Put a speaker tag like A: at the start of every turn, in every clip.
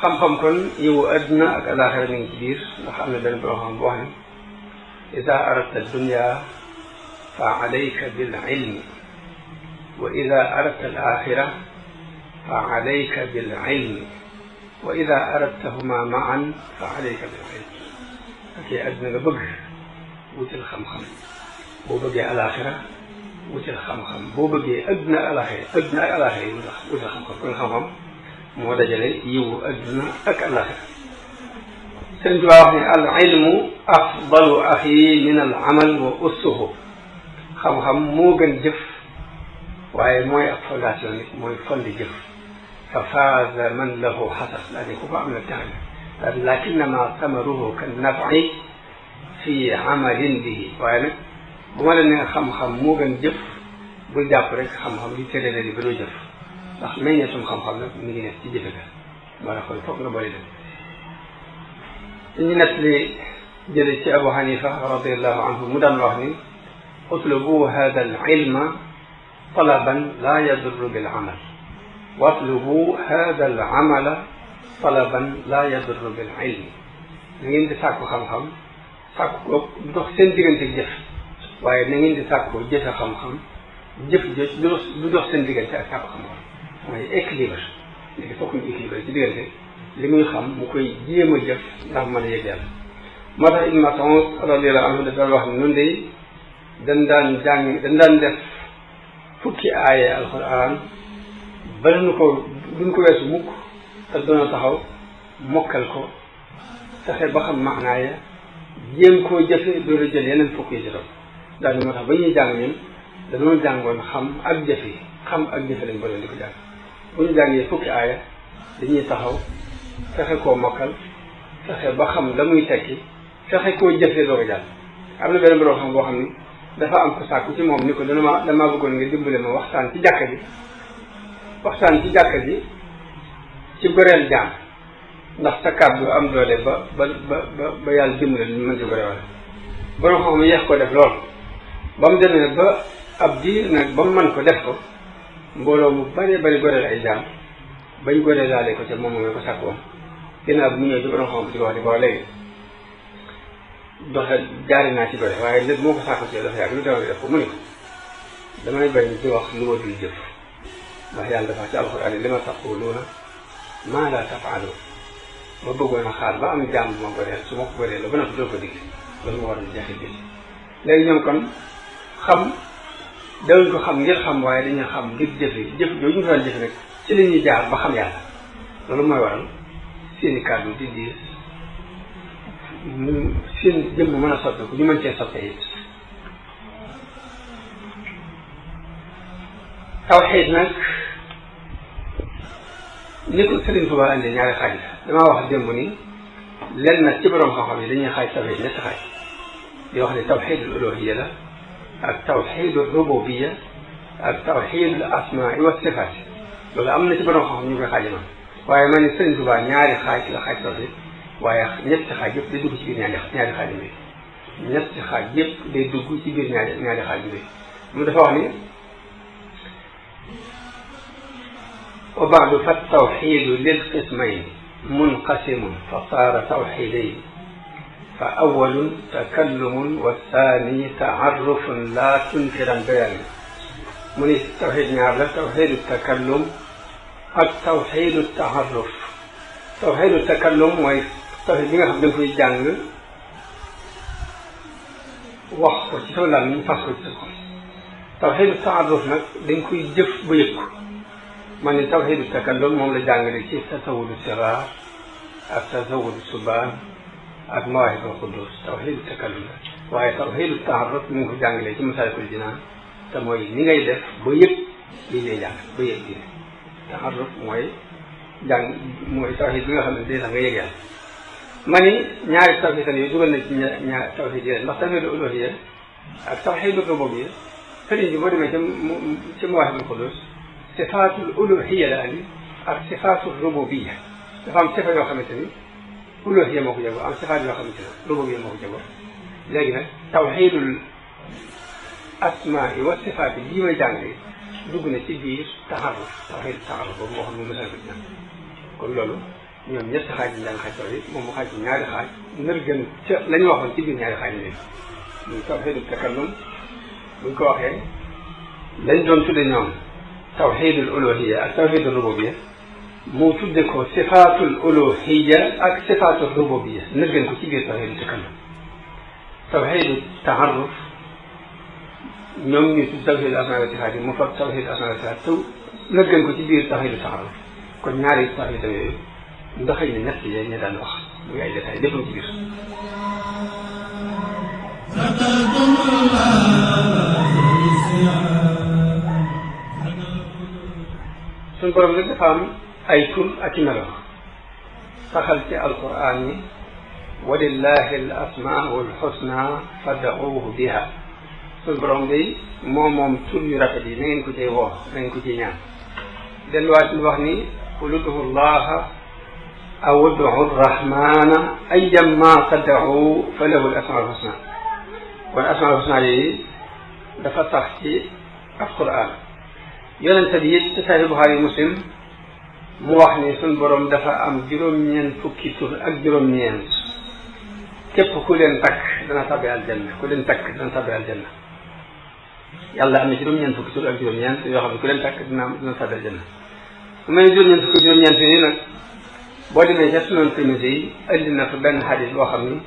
A: xam-xam kon yiwu adduna ak alaxira mi ngi ci biir ndax am na benn borom xam bu wax ne ida aradta dunya fa alayka bil ilmi wa ida aradta al axira fa alayka bil ilmi wa ida aradtahuma maan fa alayka bil ilmi ok adduna nga bëgg wutal xam-xam boo bëggee alaxira wutal xam-xam boo bëggee adduna ak alaxira yi wutal xam-xam kon xam-xam moo dajale yiwu adduna ak alaxira Sëriñ Tuubaa wax ne al ilmu afdalu axi min al amal wa ussuhu xam-xam moo gën jëf waaye mooy ab fondation nit mooy fondi jëf fa faaza man lahu xasas daa ne ku ko am na tax na lakinnama samaruhu kan nafi fi amalin bihi waaye nag bu ma la nee xam-xam moo gën jëf bul jàpp rek xam-xam di tere la di ba doo jëf ndax meññeetum xam-xam nag mi ngi nekk ci jëfe ga moo tax kon foog nga boole dem ñu nett li jële ci Abu Hanifa radiallahu anhu mu daan wax ni utlubu hada al ilma talaban la yadurru bil amal watlubu hada al amala talaban la yadurru bil ilmi na ngeen di sàkku xam-xam sàkku ko du dox seen diggante ak jëf waaye na ngeen di sàkku jëfe xam-xam jëf jëf du dox seen diggante ak sàkku xam-xam mooy équilibre léegi fokk ñu équilibre ci diggante li muy xam mu koy jéem a jëf ndax mën a yëg yàlla moo tax Ibn Mas'ud radiyallahu anhu da doon wax ne nun de dañ daan def fukki aaya alquran ba nu ko duñ ko weesu mukk te doona taxaw mokkal ko fexe ba xam maanaaya jéem koo jëfe doolu jël yeneen fukk yi ci topp daal moo tax ba ñuy jàng ñun dañoo jàngoon xam ak jëfe lañ ba doon di ko jàng bu ñu jàngee fukki aaya dañuy taxaw fexe koo mokkal fexe ba xam la muy tekki fexe koo jëfee doo ko jàll am na benn borom xam boo xam ni dafa am ko sàkku ci moom ni ko damaa bëggoon nga dimbale ma waxtaan ci jàkka ji ci goreel jaam ndax sa kàddu am doole ba yàlla dimbale ñu mën ci goreel borom xam yeex ko def lool ba mu demee ba ab diir nag ba mu mën ko def ko mbooloo mu bari goreel ay jaam bañ ko réalisé ko ca moom mooy ko sàkk woon ginnaaw bi mu ñëw ci borom xam ci wax di ko wax léegi doxe jaari naa ci gore waaye léegi moo ko sàkk ci dafa yàgg lu tax def ko mu ne ko damay bañ di wax lu ma dul jëf ndax yàlla dafa ci alxuraan li ma taquluuna maa laa tafaaluun ma bëggoon a xaar ba am jàmm bu ma goreel su ma ko goreel la ba noppi doo ko digg loolu ma waral jaxit bi léegi ñoom kon xam dawuñ ko xam ngir xam waaye dañuy xam ngir jëfe jëf jooju ñu doon jëfe nag ci li ñuy jaar ba xam yàlla loolu mooy waral seeni kàddu di diis seen jëmm mën a soppeeku ñu mën cee soppee it tawxiid nag ni ko Sëriñ Tuubaa andi ñaari xaaj la damaa wax démb ni lenn nag ci borom xam-xam yi dañuy xaaj tawxiid ñetti xaaj di wax ne tawxiidul uluhiyya la ak tawxiidul rububiyya ak tawxiidul asmaa wa sifaat loolu am na ci borom xam-xam ñu koy xaaji man waaye man ni Sëriñ Tuubaa ñaari xaaj la xaaj tawxiid waaye ñetti xaaj yëpp day dugg ci biir ñaari xaaj bi ñetti xaaj yëpp day dugg ci biir ñaari xaaj bi mu dafa wax ni wa baadu fa tawxiidu lil qismayn munqasimun fa saara tawxiidayn fa awwalun takallumun wa saani taarrufun laa tunkiran bayaan mu ni tawxiid ñaar la tawxiidu takallum ak tawxiidu taarruf tawxiidu takallum mooy tawxiid bi nga xam da nga koy jàng wax ko ci sa làmmiñ fas ko ci sa xol tawxiidu taarruf nag dañ koy jëf ba yëg ko man ni tawxiidu takallum moom la jàngale ci tasawudu siraar ak tasawudu subaan ak mawaahibul quddus tawxiidu takallum la waaye tawxiidu taarruf mi ngi ko jàngale ci masaalikul jinaan te mooy ni ngay def ba yëg lii lay jàng ba yëg lii taarruf mooy tawxiid bi nga xam ne day tax nga yëg yàlla ma ni ñaari tawxiid yooyu dugal na ci ñaari tawxiid yi ndax tawxiidu uluhiyya ak tawxiidu rububiyya sëriñ bi boo demee ci mawaahibul quddus sifaatul uluhiyya la andi ak sifaatul rububiyya dafa am sifa yoo xamante ni uluhiyya moo ko jagoo am sifaat yoo xamante ne rububiyya moo ko jagoo léegi nag tawxiidul asmaa wa sifaat yi may jàngale dugg na ci biir taxarruf tawxiidu taxarruf boobu moo xam ne mosal ko ci kon loolu ñoom ñetti xaaj yi daan xaaj tawhid moom mu xaaj ci ñaari xaaj nër gën ca la ñu waxoon ci biir ñaari xaaj yi muy tawhidul takallum buñ ko waxee lañ doon tudde ñoom tawhidul uluhiyya ak tawhidul rububiyya mu tudde ko sifaatul uluhiyya ak sifaatul rububiyya nër gën ko ci biir tawhidul takallum tawhidul taaruf ñoom ñu tudd tawhidul asmaa wa sifaat yi mu fab tawhidul asmaa wa sifaat taw nër gën ko ci biir tawhidul taaruf kon ñaari tawhid yooyu ndaxëy na ñett yee ñu daan wax muy ay détails lépp ci biir suñ borom nag dafa am ay tur ak i melo saxal ci alquran yi walillahi al asmaau al husna fad'uuhu biha suñ borom day moom tur yu rafet yi na ngeen ko cay woo na ngeen ko ciy ñaan delluwaat ñu wax ni qul ud'u llaha aw ud'u rrahmana ayyamma tad'u falahu al asmaul husna kon asmaul husna yi dafa sax ci alquran yonente bi it ci Sahih Bukhari Muslim mu wax ni suñ borom dafa am juróom-ñeent fukki tur ak juróom-ñeent képp ku leen takk dana tabbi aljanna ku leen takk dana tabbi aljanna yàlla am na juróom-ñeent fukki tur ak juróom-ñeent yoo xam ne ku leen takk dina tabbi aljanna su may juróom-ñeent fukki juróom-ñeent yooyu nag boo demee ca Sunan Tirmisi yi indi na fa benn xadis boo xam ni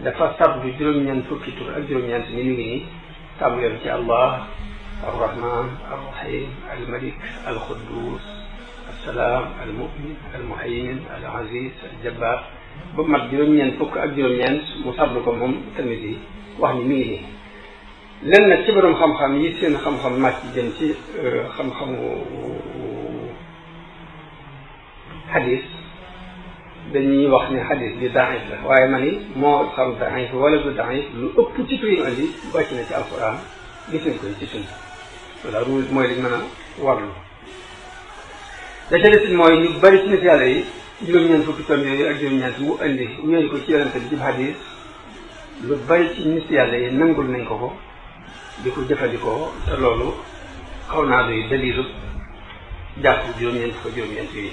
A: dafa sabdu juróom-ñeent fukki tur ak juróom-ñeent ni mi ngi nii tàmbalee ci Allah arrahman arrahim almalik alquddus assalaam almumin almuhaymin alaziz aljabbar ba mat juróom-ñeent fukk ak juróom-ñeent mu sablu ko moom Tirmisi yi wax ni mi ngi nii len nag ci borom xam-xam yi seen xam-xam màcc jëm ci xam-xamu xadis dañuy wax ni xadis bi daif la waaye ma ni moo xam daif wala du daif lu ëpp ci tur yi andi wàcc na ci alquran gis nañ koy ci sunna loolu mooy liñ mën a warlu da ca desit mooy ñu bari ci nit yàlla yi juróom-ñeent fukki tom yooyu ak juróom-ñeent mu indi wéeru ko ci yonente bi ci xadis lu bari ci nit yàlla yi nangul nañ ko di ko jëfandikoo te loolu xaw naa doy dalilu jàpp juróom-ñeent fukk juróom-ñeent yi